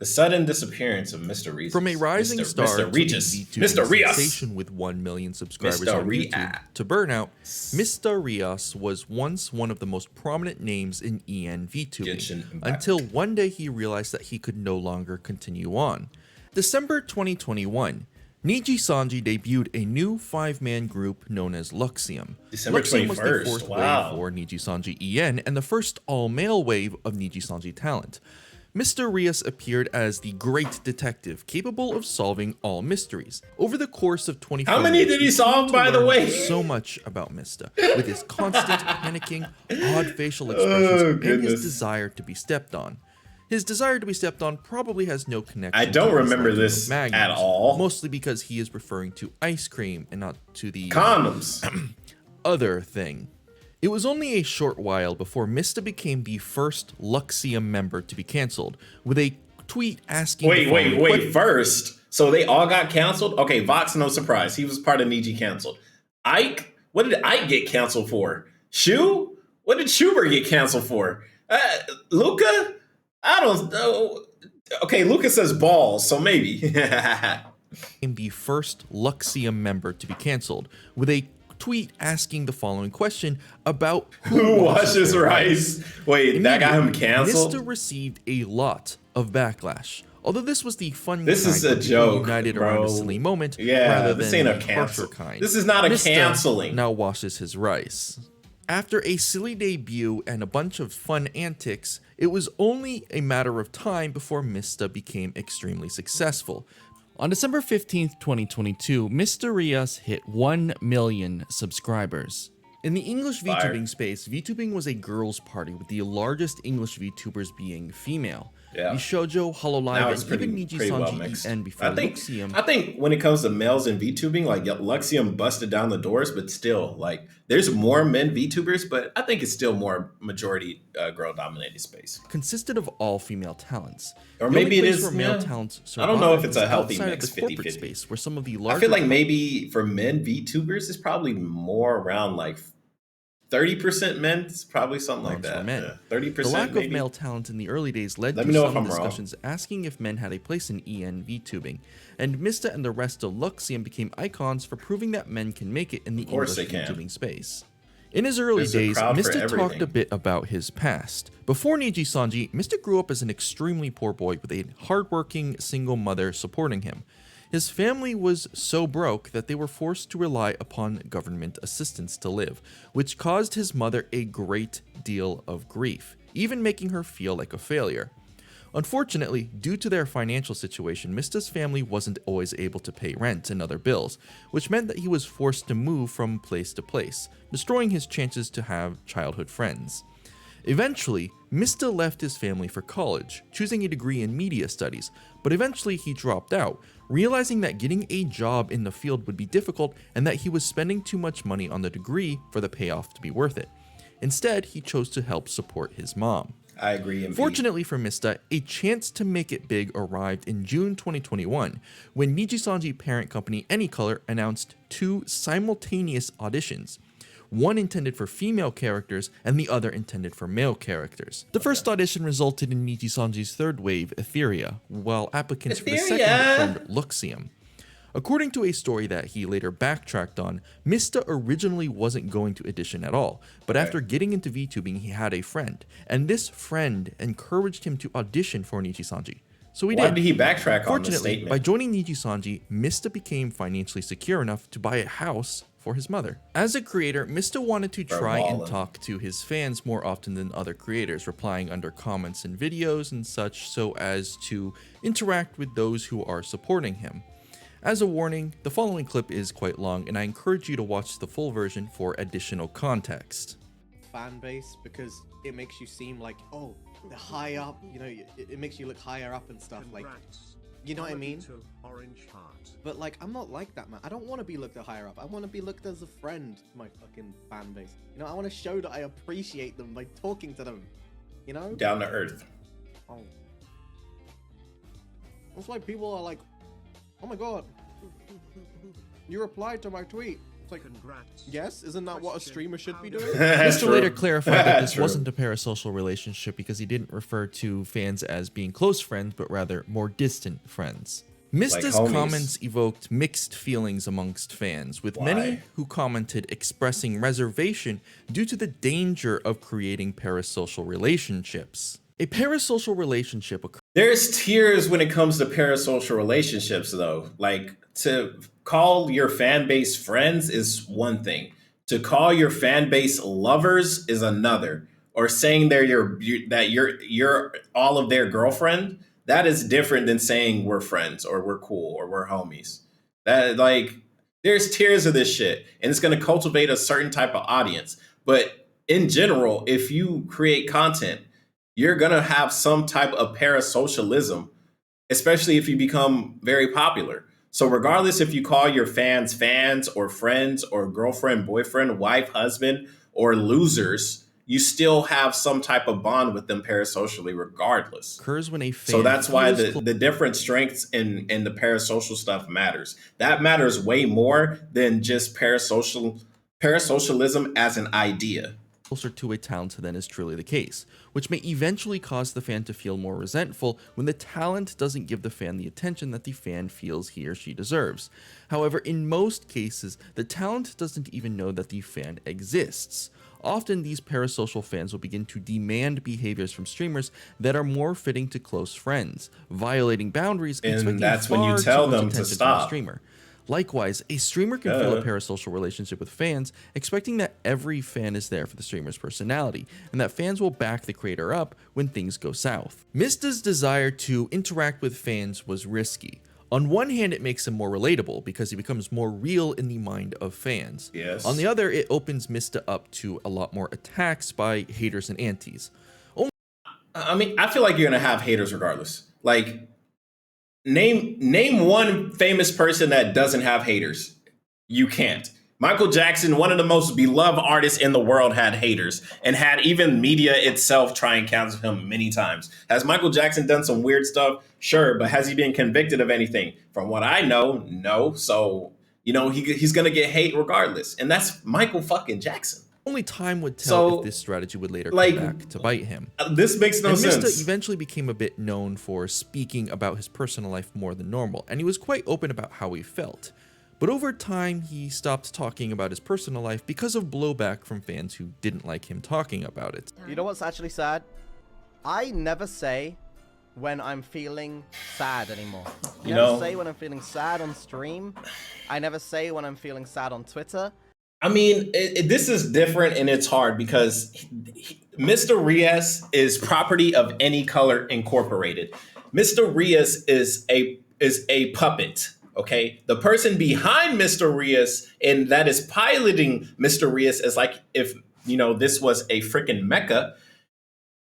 The sudden disappearance of Mr. Rias. From a rising star Mr. to a Regis. VTubing Mr. Rias. sensation with 1 million subscribers Mysta on Rias. YouTube to burnout, Mysta Rias was once one of the most prominent names in EN VTubing, until one day he realized that he could no longer continue on. December 2021, Niji Sanji debuted a new 5-man group known as Doxxing. December 21st. Was the fourth wave for Niji Sanji EN and the first all-male wave of Niji Sanji talent. Mysta Rias appeared as the great detective, capable of solving all mysteries. Over the course of 24 How many did he solve, by the way? So much about Mysta, with his constant panicking, odd facial expressions, and his desire to be stepped on. His desire to be stepped on probably has no connection. I don't to remember this at all. Mostly because he is referring to ice cream and not to the condoms. Other thing. It was only a short while before Mysta became the first Doxxing member to be cancelled, with a tweet asking... Wait, first? So they all got canceled? Okay, Vox, no surprise. He was part of Niji canceled. Ike? What did Ike get canceled for? Shu? What did Vtuber get canceled for? Luca? I don't know. Okay, Luca says balls, so maybe. Became the first Doxxing member to be cancelled, with a tweet asking the following question about who washes rice. Wait, that got him canceled? Mysta received a lot of backlash. Although this was the fun this kind is a joke, united bro. around a silly moment, yeah, rather this than ain't a harsher kind. This is not a Mysta canceling. Now washes his rice. After a silly debut and a bunch of fun antics, it was only a matter of time before Mysta became extremely successful. On December 15th, 2022, Mysta Rias hit 1 million subscribers. In the English VTubing space, VTubing was a girls' party, with the largest English VTubers being female. Yeah. The shoujo, hololive, and even Niji Sanji EN before I think when it comes to males in VTubing, like Doxxing busted down the doors, but still, like, there's more men VTubers, but I think it's still more majority girl-dominated space. Consisted of all female talents. Or maybe it is male talents. I don't know if it's a healthy mix, of the corporate space, where some of the I feel like maybe for men VTubers, it's probably more around like 30% men. It's probably something like that. Men. Yeah, 30%. The lack maybe of male talent in the early days led to some discussions asking if men had a place in EN VTubing, and Mysta and the rest of Doxxing became icons for proving that men can make it in the English VTubing space. In his early days, Mysta talked a bit about his past. Before Niji Sanji, Mysta grew up as an extremely poor boy with a hardworking single mother supporting him. His family was so broke that they were forced to rely upon government assistance to live, which caused his mother a great deal of grief, even making her feel like a failure. Unfortunately, due to their financial situation, Mysta's family wasn't always able to pay rent and other bills, which meant that he was forced to move from place to place, destroying his chances to have childhood friends. Eventually, Mysta left his family for college, choosing a degree in media studies, but eventually he dropped out, realizing that getting a job in the field would be difficult and that he was spending too much money on the degree for the payoff to be worth it. Instead, he chose to help support his mom. I agree. Fortunately for Mysta, a chance to make it big arrived in June 2021, when Niji Sanji parent company Anycolor announced 2 simultaneous auditions. One intended for female characters and the other intended for male characters. The first audition resulted in Niji Sanji's third wave, Etheria, while applicants for the second turned Doxxing. According to a story that he later backtracked on, Mysta originally wasn't going to audition at all, but after getting into VTubing, he had a friend, and this friend encouraged him to audition for Niji Sanji. So he did. Why did he backtrack on the statement? Fortunately, by joining Niji Sanji, Mysta became financially secure enough to buy a house for his mother. As a creator, Mysta wanted to try and talk to his fans more often than other creators, replying under comments in videos and such so as to interact with those who are supporting him. As a warning, the following clip is quite long, and I encourage you to watch the full version for additional context. Fan base, because it makes you seem like, oh, they're high up, you know, it makes you look higher up and stuff. Like, you know what I mean? But like, I'm not like that, man. I don't want to be looked at higher up. I want to be looked as a friend to my fucking fan base. You know, I want to show that I appreciate them by talking to them. You know? Down to earth. Oh. That's why people are like, oh my god, you replied to my tweet. like, yes, isn't that what a streamer should be doing? Mysta later clarified that this wasn't a parasocial relationship because he didn't refer to fans as being close friends, but rather more distant friends. Mysta's comments evoked mixed feelings amongst fans, with many who commented expressing reservation due to the danger of creating parasocial relationships. A parasocial relationship occurs. There's tiers when it comes to parasocial relationships, though. Like, to call your fan base friends is one thing. To call your fan base lovers is another. Or saying you're all of their girlfriend, that is different than saying we're friends or we're cool or we're homies. That, like, there's tiers of this shit, and it's going to cultivate a certain type of audience. But in general, if you create content, you're going to have some type of parasocialism, especially if you become very popular. So regardless if you call your fans or friends or girlfriend, boyfriend, wife, husband, or losers, you still have some type of bond with them parasocially regardless. Occurs when a fan so that's why the different strengths in the parasocial stuff matters. That matters way more than just parasocialism as an idea. Closer to a talent than is truly the case, which may eventually cause the fan to feel more resentful when the talent doesn't give the fan the attention that the fan feels he or she deserves. However, in most cases, the talent doesn't even know that the fan exists. Often, these parasocial fans will begin to demand behaviors from streamers that are more fitting to close friends, violating boundaries, and that's when you tell them to stop. Streamer. Likewise, a streamer can feel a parasocial relationship with fans, expecting that every fan is there for the streamer's personality, and that fans will back the creator up when things go south. Mysta's desire to interact with fans was risky. On one hand, it makes him more relatable because he becomes more real in the mind of fans. Yes. On the other, it opens Mysta up to a lot more attacks by haters and antis. I mean, I feel like you're gonna have haters regardless. Like, name one famous person that doesn't have haters. You can't. Michael Jackson, one of the most beloved artists in the world, had haters and had even media itself try and cancel him many times. Has Michael Jackson done some weird stuff? Sure, but has he been convicted of anything? From what I know, no. So, he's going to get hate regardless. And that's Michael fucking Jackson. Only time would tell if this strategy would later come back to bite him. This makes no sense. Mysta eventually became a bit known for speaking about his personal life more than normal, and he was quite open about how he felt. But over time, he stopped talking about his personal life because of blowback from fans who didn't like him talking about it. You know what's actually sad? I never say when I'm feeling sad anymore. I never say when I'm feeling sad on stream. I never say when I'm feeling sad on Twitter. I mean, this is different and it's hard because Mysta Rias is property of Any Color Incorporated. Mysta Rias is a puppet. Okay, the person behind Mysta Rias and that is piloting Mysta Rias is like if this was a freaking mecha.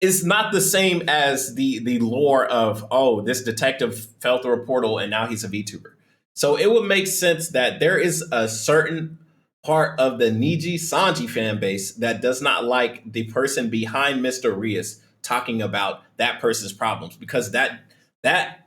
Is not the same as the lore of this detective fell through a portal and now he's a VTuber. So it would make sense that there is a certain part of the Niji Sanji fan base that does not like the person behind Mysta Rias talking about that person's problems because that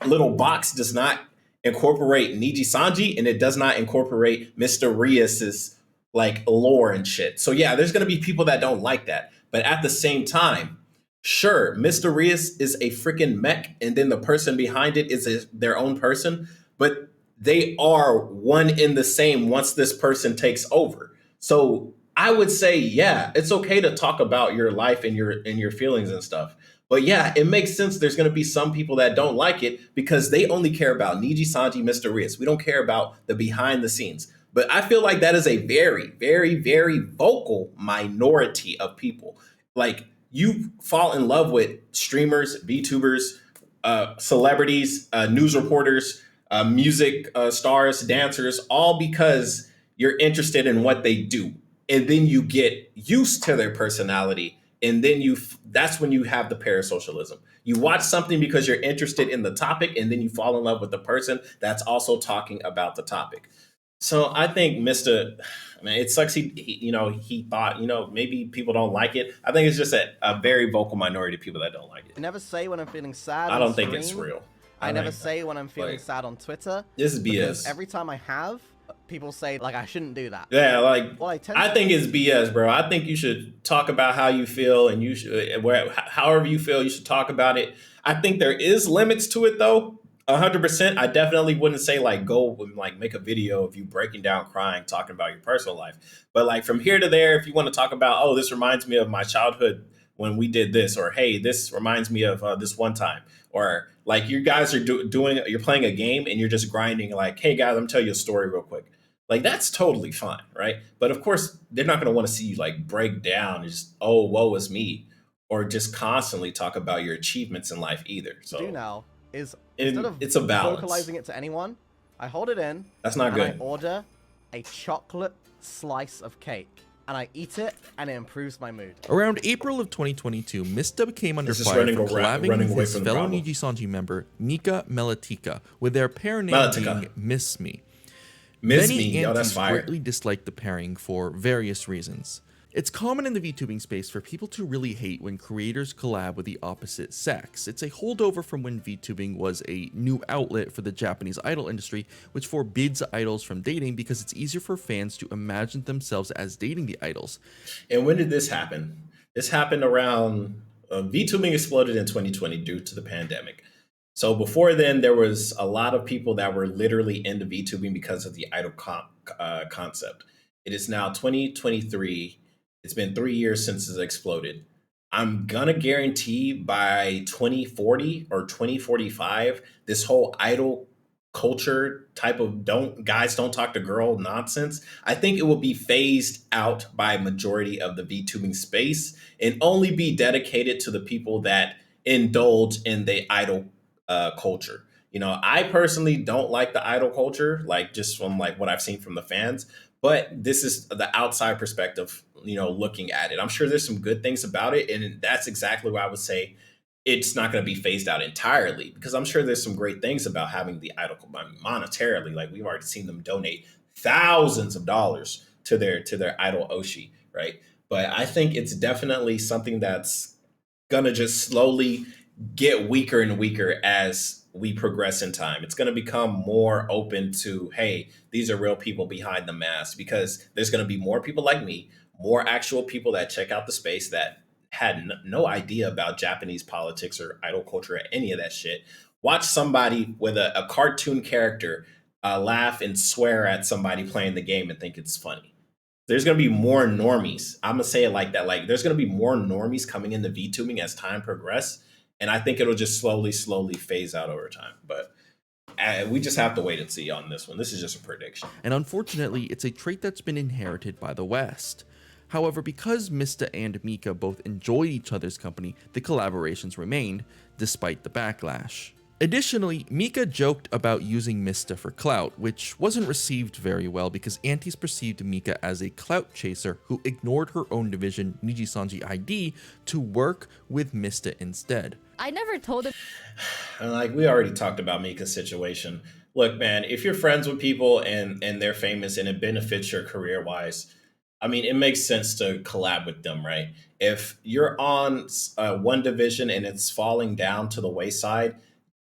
little box does not incorporate Niji Sanji and it does not incorporate Mysta Rias's like lore and shit. So yeah, there's gonna be people that don't like that. But at the same time, sure, Mysta Rias is a freaking mech and then the person behind it is their own person, but they are one in the same once this person takes over. So I would say, yeah, it's okay to talk about your life and your feelings and stuff. But yeah, it makes sense. There's going to be some people that don't like it because they only care about Niji Sanji, Mysta Rias. We don't care about the behind the scenes. But I feel like that is a very, very, very vocal minority of people. Like you fall in love with streamers, VTubers, celebrities, news reporters, music stars, dancers, all because you're interested in what they do. And then you get used to their personality. And then that's when you have the parasocialism. You watch something because you're interested in the topic, and then you fall in love with the person that's also talking about the topic. So I think Mysta, I mean, it sucks he thought, maybe people don't like it. I think it's just a very vocal minority of people that don't like it. I never say when I'm feeling sad. I don't think it's real. I never say when I'm feeling sad on Twitter. This is BS. Because every time I have, people say like I shouldn't do that. Yeah, like I think it's BS, bro. I think you should talk about how you feel, and you should however you feel, you should talk about it. I think there is limits to it, though. 100%. I definitely wouldn't say like go and like make a video of you breaking down, crying, talking about your personal life. But like from here to there, if you want to talk about, oh, this reminds me of my childhood when we did this, or hey, this reminds me of this one time, or like you guys are you're playing a game and you're just grinding, like, hey guys, I'm tell you a story real quick. Like that's totally fine, right? But of course, they're not going to want to see you like break down and just, oh, woe is me, or just constantly talk about your achievements in life either. So do now is instead of it's a balance. Vocalizing it to anyone, I hold it in. That's not good. I order a chocolate slice of cake. And I eat it, and it improves my mood. Around April of 2022, Mysta came under fire for collabing with his fellow Nijisanji member, Mika Melatika, with their pair name being Miss Me. Many antis greatly disliked the pairing for various reasons. It's common in the VTubing space for people to really hate when creators collab with the opposite sex. It's a holdover from when VTubing was a new outlet for the Japanese idol industry, which forbids idols from dating because it's easier for fans to imagine themselves as dating the idols. And when did this happen? This happened around VTubing exploded in 2020 due to the pandemic. So before then, there was a lot of people that were literally into VTubing because of the idol concept. It is now 2023. It's been 3 years since it's exploded. I'm gonna guarantee by 2040 or 2045, this whole idol culture type of guys don't talk to girl nonsense, I think it will be phased out by majority of the VTubing space and only be dedicated to the people that indulge in the idol culture. You know, I personally don't like the idol culture, like just from like what I've seen from the fans, but this is the outside perspective, you know, looking at it. I'm sure there's some good things about it, and that's exactly why I would say it's not going to be phased out entirely, because I'm sure there's some great things about having the idol monetarily. Like we've already seen them donate thousands of dollars to their idol Oshi, right? But I think it's definitely something that's going to just slowly get weaker and weaker as we progress in time. It's going to become more open to, hey, these are real people behind the mask, because there's going to be more people like me, more actual people that check out the space that had no idea about Japanese politics or idol culture or any of that shit. Watch somebody with a cartoon character laugh and swear at somebody playing the game and think it's funny. There's going to be more normies. I'm going to say it like that. Like there's going to be more normies coming into VTubing as time progresses. And I think it'll just slowly phase out over time. But we just have to wait and see on this one. This is just a prediction. And unfortunately, it's a trait that's been inherited by the West. However, because Mysta and Mika both enjoyed each other's company, the collaborations remained, despite the backlash. Additionally, Mika joked about using Mysta for clout, which wasn't received very well because antis perceived Mika as a clout chaser who ignored her own division, Nijisanji ID, to work with Mysta instead. I never told him. Like we already talked about Mika's situation. Look, man, if you're friends with people and they're famous and it benefits your career-wise, I mean, it makes sense to collab with them, right? If you're on one division and it's falling down to the wayside,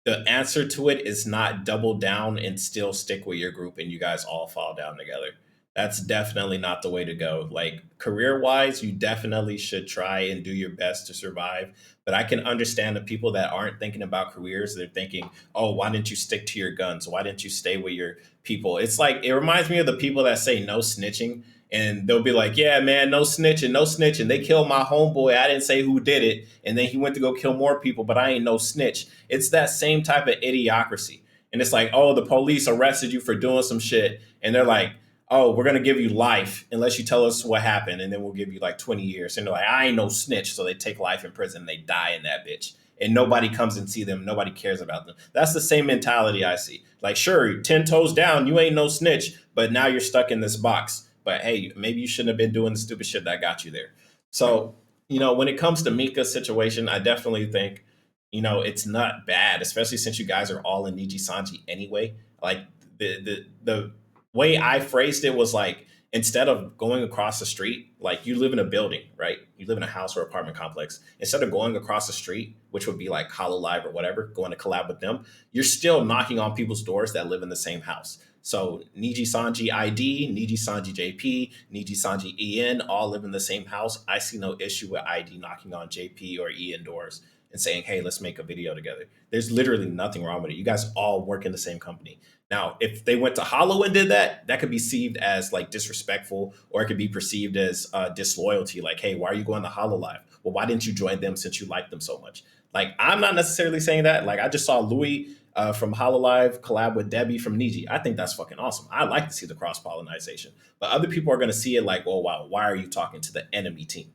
the answer to it is not double down and still stick with your group and you guys all fall down together. That's definitely not the way to go. Like career-wise, you definitely should try and do your best to survive. But I can understand the people that aren't thinking about careers. They're thinking, oh, why didn't you stick to your guns? Why didn't you stay with your people? It's like, it reminds me of the people that say no snitching. And they'll be like, yeah, man, no snitching, no snitching. They killed my homeboy. I didn't say who did it. And then he went to go kill more people, but I ain't no snitch. It's that same type of idiocracy. And it's like, oh, the police arrested you for doing some shit. And they're like, oh, we're going to give you life unless you tell us what happened. And then we'll give you like 20 years. And they're like, I ain't no snitch. So they take life in prison and they die in that bitch. And nobody comes and see them. Nobody cares about them. That's the same mentality I see. Like, sure, 10 toes down, you ain't no snitch, but now you're stuck in this box. But hey, maybe you shouldn't have been doing the stupid shit that got you there. So, you know, when it comes to Mika's situation, I definitely think, you know, it's not bad, especially since you guys are all in Nijisanji anyway. Like the way I phrased it was like, instead of going across the street, like you live in a building, right? You live in a house or apartment complex. Instead of going across the street, which would be like Hololive or whatever, going to collab with them, you're still knocking on people's doors that live in the same house. So Niji Sanji ID, Niji Sanji JP, Niji Sanji EN all live in the same house. I see no issue with ID knocking on JP or EN doors and saying, hey, let's make a video together. There's literally nothing wrong with it. You guys all work in the same company. Now, if they went to Hollow and did that, that could be perceived as like disrespectful, or it could be perceived as disloyalty. Like, hey, why are you going to Hollow Live? Well, why didn't you join them since you like them so much? Like, I'm not necessarily saying that. Like, I just saw Louis from Hololive collab with Debbie from Niji. I think that's fucking awesome. I like to see the cross-pollination. But other people are going to see it like, oh, wow, why are you talking to the enemy team?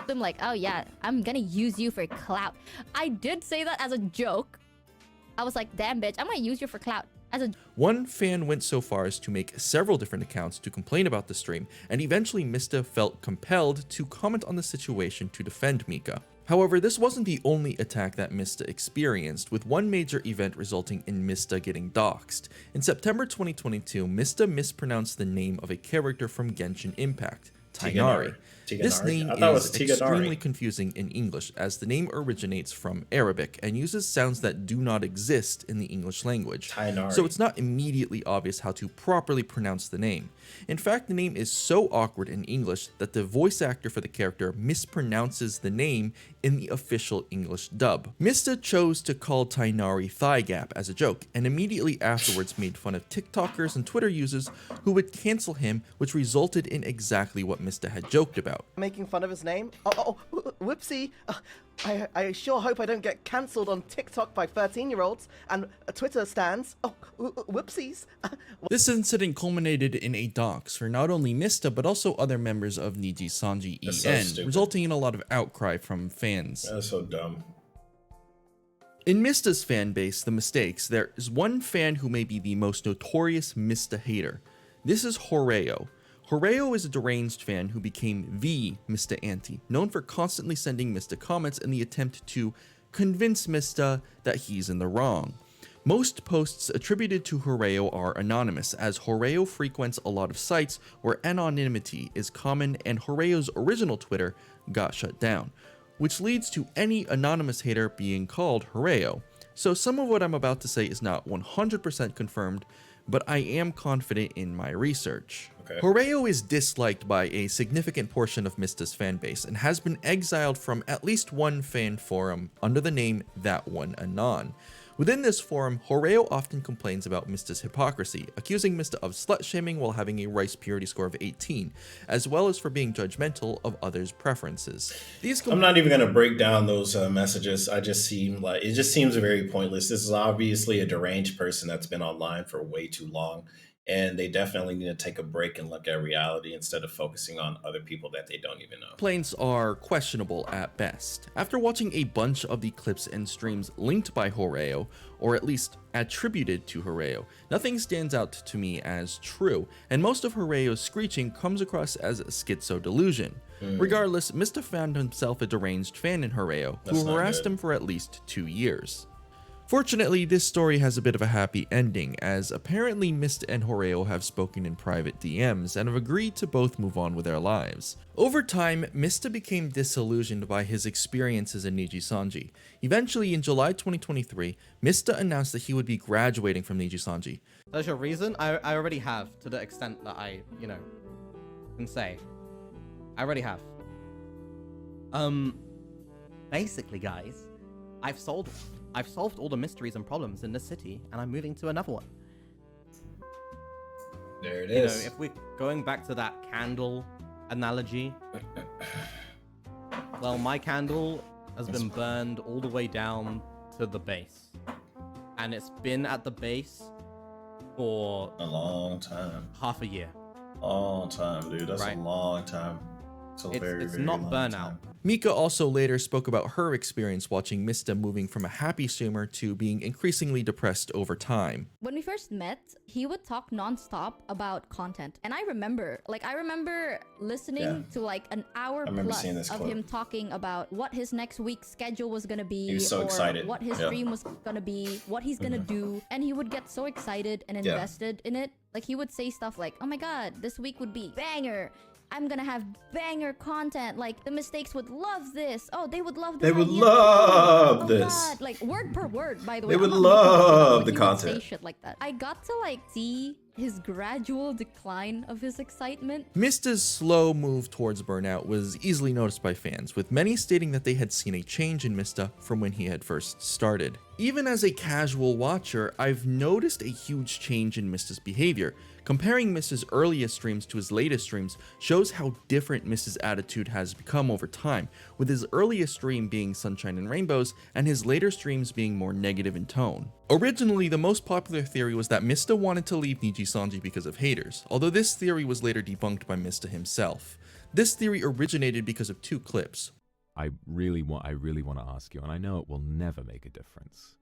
I'm like, oh yeah, I'm gonna use you for clout. I did say that as a joke. I was like, damn bitch, I'm gonna use you for clout. One fan went so far as to make several different accounts to complain about the stream, and eventually Mysta felt compelled to comment on the situation to defend Mika. However, this wasn't the only attack that Mysta experienced, with one major event resulting in Mysta getting doxxed. In September 2022, Mysta mispronounced the name of a character from Genshin Impact, Tighnari. This name is extremely confusing in English, as the name originates from Arabic and uses sounds that do not exist in the English language. So it's not immediately obvious how to properly pronounce the name. In fact, the name is so awkward in English that the voice actor for the character mispronounces the name in the official English dub. Mysta chose to call Tighnari Thigh Gap as a joke, and immediately afterwards made fun of TikTokers and Twitter users who would cancel him, which resulted in exactly what Mysta had joked about. Making fun of his name? Oh, whoopsie. I sure hope I don't get cancelled on TikTok by 13-year-olds and Twitter stands. Oh, whoopsies. This incident culminated in a dox for not only Mysta but also other members of Niji Sanji EN, resulting in a lot of outcry from fans. That's so dumb. In Mysta's fan base, the mistakes, there is one fan who may be the most notorious Mysta hater. This is Horeo. Horeo is a deranged fan who became the Mysta Anti, known for constantly sending Mysta comments in the attempt to convince Mysta that he's in the wrong. Most posts attributed to Horeo are anonymous, as Horeo frequents a lot of sites where anonymity is common, and Horeo's original Twitter got shut down, which leads to any anonymous hater being called Horeo. So some of what I'm about to say is not 100% confirmed, but I am confident in my research. Okay. Horeo is disliked by a significant portion of Mysta's fanbase and has been exiled from at least one fan forum under the name That One Anon. Within this forum, Horeo often complains about Mysta's hypocrisy, accusing Mysta of slut-shaming while having a rice purity score of 18, as well as for being judgmental of others' preferences. I'm not even going to break down those messages. It just seems very pointless. This is obviously a deranged person that's been online for way too long, and they definitely need to take a break and look at reality instead of focusing on other people that they don't even know. Complaints are questionable at best. After watching a bunch of the clips and streams linked by Horeo, or at least attributed to Horeo, nothing stands out to me as true, and most of Horeo's screeching comes across as schizo delusion. Regardless, Mysta found himself a deranged fan in Horeo, who harassed him for at least 2 years. Fortunately, this story has a bit of a happy ending, as apparently Mysta and Horeo have spoken in private DMs and have agreed to both move on with their lives. Over time, Mysta became disillusioned by his experiences in Niji Sanji. Eventually, in July 2023, Mysta announced that he would be graduating from Niji Sanji. That's your reason? I already have, to the extent that I, can say. I already have. Basically, guys, I've solved all the mysteries and problems in this city, and I'm moving to another one. There it is. If we're going back to that candle analogy, well, my candle has been burned all the way down to the base. And it's been at the base for a long time. Half a year. Long time, dude. That's right. A long time. It's not burnout. Mika also later spoke about her experience watching Mysta moving from a happy streamer to being increasingly depressed over time. When we first met, he would talk non-stop about content. And I remember listening to like an hour plus of him talking about what his next week's schedule was going to be. He was so excited. What his stream was going to be, what he's going to do. And he would get so excited and invested in it. Like he would say stuff like, oh my god, this week would be banger. I'm gonna have banger content. Like, the mistakes would love this. Oh, they would love this. They would love this. God. Like, word per word, by the way. They would love the content. Say shit like that. I got to like see his gradual decline of his excitement. Mysta's slow move towards burnout was easily noticed by fans, with many stating that they had seen a change in Mysta from when he had first started. Even as a casual watcher, I've noticed a huge change in Mysta's behavior. Comparing Mysta's earliest streams to his latest streams shows how different Mysta's attitude has become over time, with his earliest stream being Sunshine and Rainbows, and his later streams being more negative in tone. Originally, the most popular theory was that Mysta wanted to leave Nijisanji because of haters, although this theory was later debunked by Mysta himself. This theory originated because of 2 clips. I really want to ask you, and I know it will never make a difference.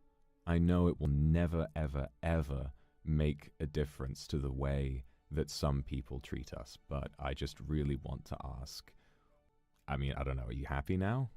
I know it will never, ever, ever make a difference to the way that some people treat us, but I just really want to ask. I mean, I don't know, are you happy now?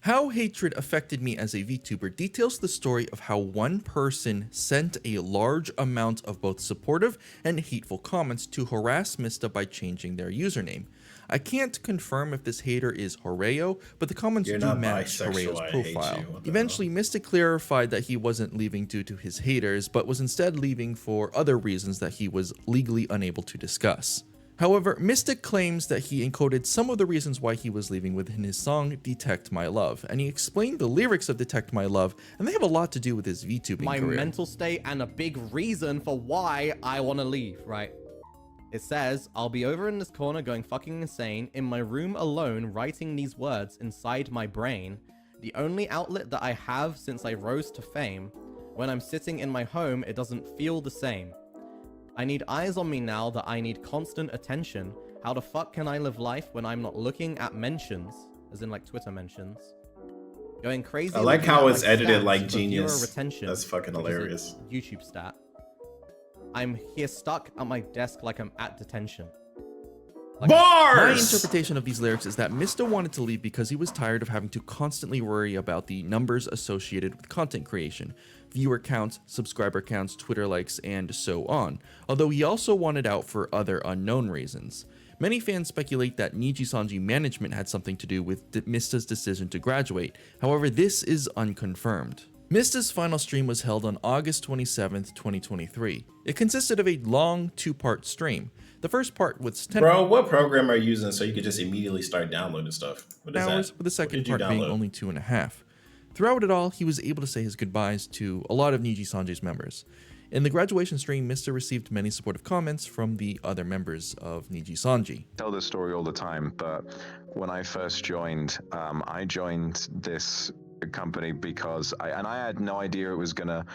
How hatred affected me as a VTuber details the story of how one person sent a large amount of both supportive and hateful comments to harass Mysta by changing their username. I can't confirm if this hater is Horeo, but the comments do match Horeo's profile. Eventually, Mysta clarified that he wasn't leaving due to his haters, but was instead leaving for other reasons that he was legally unable to discuss. However, Mysta claims that he encoded some of the reasons why he was leaving within his song Detect My Love, and he explained the lyrics of Detect My Love, and they have a lot to do with his VTubing career. My mental state and a big reason for why I want to leave, right? It says, I'll be over in this corner going fucking insane, in my room alone writing these words inside my brain, the only outlet that I have since I rose to fame. When I'm sitting in my home, it doesn't feel the same. I need eyes on me now that I need constant attention. How the fuck can I live life when I'm not looking at mentions, as in like Twitter mentions? Going crazy. I like how it's edited like genius. That's fucking hilarious. YouTube stat. I'm here stuck at my desk like I'm at detention. Like Bars! My interpretation of these lyrics is that Mysta wanted to leave because he was tired of having to constantly worry about the numbers associated with content creation, viewer counts, subscriber counts, Twitter likes, and so on, although he also wanted out for other unknown reasons. Many fans speculate that Nijisanji management had something to do with Mysta's decision to graduate, however this is unconfirmed. Mysta's final stream was held on August 27th, 2023. It consisted of a long 2-part stream. The first part was 10 Bro, what program are you using so you could just immediately start downloading stuff? What is hours, that? with the second part being only 2.5. Throughout it all, he was able to say his goodbyes to a lot of Nijisanji's members. In the graduation stream, Mysta received many supportive comments from the other members of Nijisanji. I tell this story all the time, but when I first joined, I joined this company because I had no idea it was gonna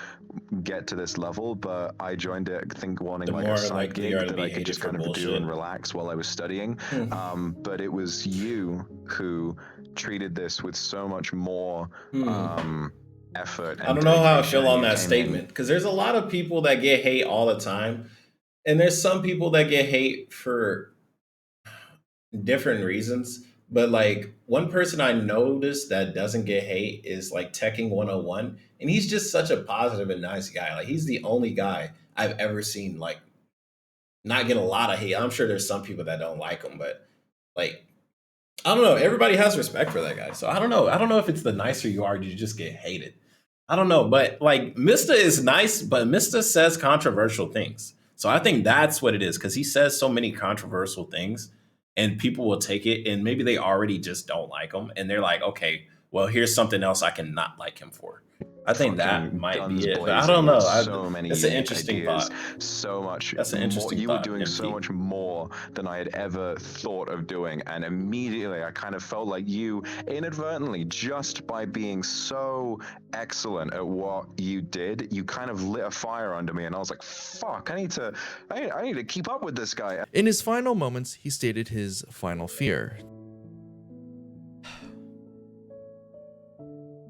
get to this level, but I joined it, I think, wanting like a side gig that I could just kind of do and relax while I was studying. But it was you who treated this with so much more effort. I don't know how I feel on that statement, because there's a lot of people that get hate all the time, and there's some people that get hate for different reasons. But like, one person I noticed that doesn't get hate is like Teching 101, and he's just such a positive and nice guy. Like, he's the only guy I've ever seen like not get a lot of hate. I'm sure there's some people that don't like him, but like, I don't know. Everybody has respect for that guy. So I don't know. I don't know if it's the nicer you are, you just get hated. I don't know. But like, Mysta is nice, but Mysta says controversial things. So I think that's what it is, because he says so many controversial things and people will take it, and maybe they already just don't like him. And they're like, okay, well, here's something else I can not like him for. I think that might be it. But I don't know. That's an interesting thought. So much. That's an interesting You thought, were doing MP. so much more than I had ever thought of doing. And immediately I kind of felt like you inadvertently, just by being so excellent at what you did, you kind of lit a fire under me. And I was like, fuck, I need to keep up with this guy. In his final moments, he stated his final fear.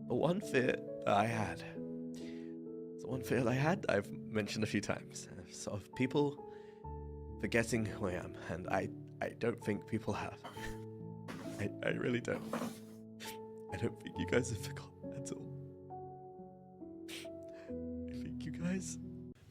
The one fear I had. The one fear I had, I've mentioned a few times. Sort of people forgetting who I am, and I don't think people have. I really don't. I don't think you guys have forgotten at all. I think you guys...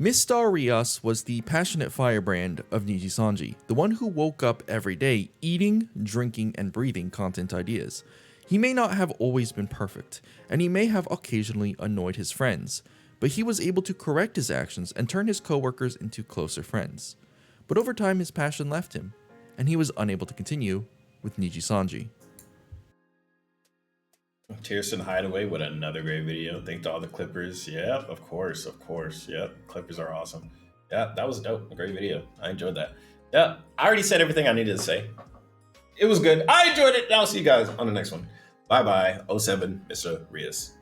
Mysta Rias was the passionate firebrand of Niji Sanji, the one who woke up every day eating, drinking, and breathing content ideas. He may not have always been perfect, and he may have occasionally annoyed his friends, but he was able to correct his actions and turn his coworkers into closer friends. But over time his passion left him, and he was unable to continue with Niji Sanji. Tierson Hideaway with another great video. Thank to all the Clippers. Yeah, of course. Yep, Clippers are awesome. Yeah, that was dope. A great video. I enjoyed that. Yeah, I already said everything I needed to say. It was good. I enjoyed it. I'll see you guys on the next one. Bye-bye. 07 Mysta Rias.